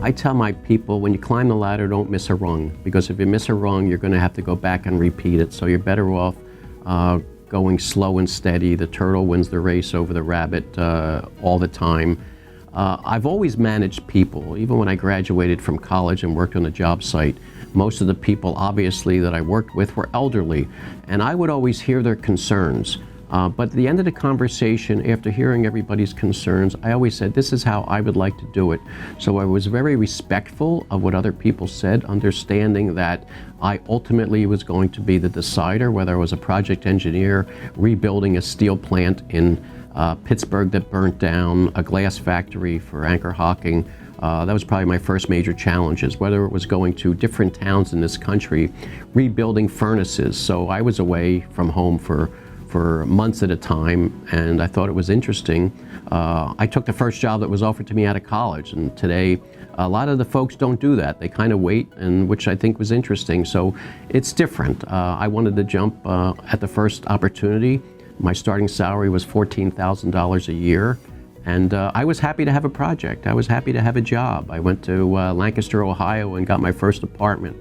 I tell my people, when you climb the ladder, don't miss a rung, because if you miss a rung, you're going to have to go back and repeat it. So you're better off going slow and steady. The turtle wins the race over the rabbit all the time. I've always managed people. Even when I graduated from college and worked on a job site, most of the people, obviously, that I worked with were elderly, and I would always hear their concerns. But at the end of the conversation, after hearing everybody's concerns, I always said, this is how I would like to do it. So I was very respectful of what other people said, understanding that I ultimately was going to be the decider, whether I was a project engineer, rebuilding a steel plant in Pittsburgh that burnt down, a glass factory for Anchor Hocking. That was probably my first major challenges, whether it was going to different towns in this country, rebuilding furnaces. So I was away from home for months at a time, and I thought it was interesting. I took the first job that was offered to me out of college, and today a lot of the folks don't do that. They kind of wait, and which I think was interesting. So it's different. I wanted to jump at the first opportunity. My starting salary was $14,000 a year, and I was happy to have a project. I was happy to have a job. I went to Lancaster, Ohio, and got my first apartment,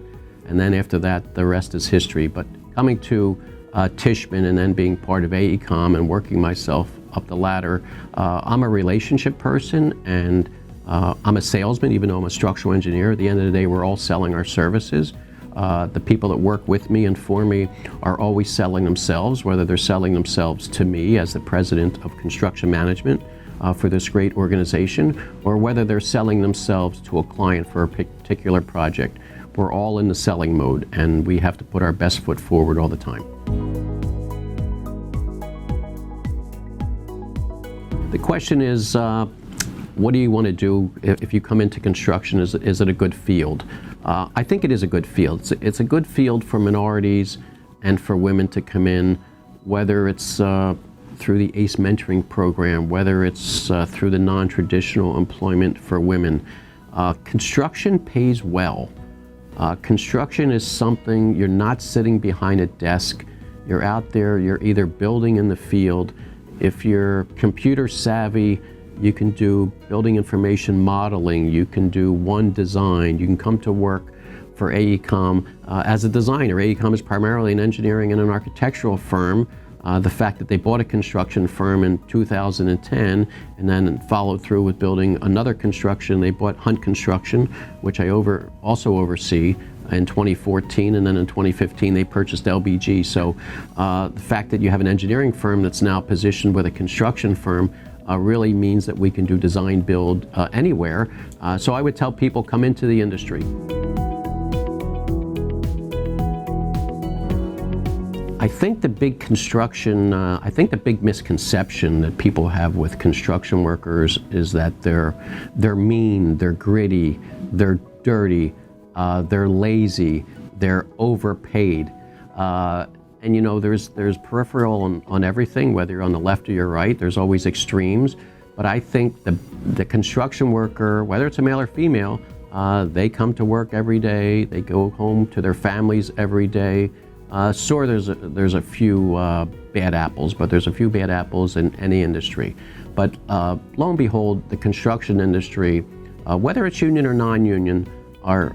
and then after that, the rest is history. But coming to Tishman and then being part of AECOM and working myself up the ladder, I'm a relationship person, and I'm a salesman, even though I'm a structural engineer. At the end of the day, we're all selling our services. The people that work with me and for me are always selling themselves, whether they're selling themselves to me as the president of construction management for this great organization, or whether they're selling themselves to a client for a particular project. We're all in the selling mode, and we have to put our best foot forward all the time. The question is, what do you want to do if you come into construction? Is it a good field? I think it is a good field. It's a good field for minorities and for women to come in, whether it's through the ACE mentoring program, whether it's through the non-traditional employment for women. Construction pays well. Construction is something, you're not sitting behind a desk. You're out there, you're either building in the field. If you're computer savvy, you can do building information modeling, you can do one design, you can come to work for AECOM as a designer. AECOM is primarily an engineering and an architectural firm. The fact that they bought a construction firm in 2010 and then followed through with building another construction. They bought Hunt Construction, which I also oversee, in 2014, and then in 2015 they purchased LBG. So the fact that you have an engineering firm that's now positioned with a construction firm really means that we can do design build anywhere. So I would tell people, come into the industry. I think the big misconception that people have with construction workers is that they're mean, they're gritty, they're dirty, they're lazy, they're overpaid. And you know, there's peripheral on everything, whether you're on the left or your right, there's always extremes. But I think the construction worker, whether it's a male or female, they come to work every day, they go home to their families every day. Sure, there's a few bad apples, but there's a few bad apples in any industry. But lo and behold, the construction industry, whether it's union or non-union, are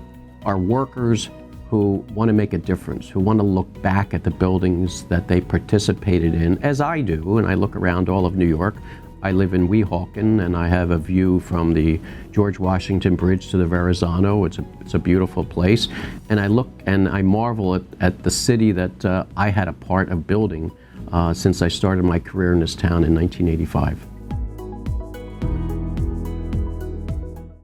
workers who want to make a difference, who want to look back at the buildings that they participated in, as I do, and I look around all of New York. I live in Weehawken, and I have a view from the George Washington Bridge to the Verrazano. It's a beautiful place, and I look and I marvel at the city that I had a part of building since I started my career in this town in 1985.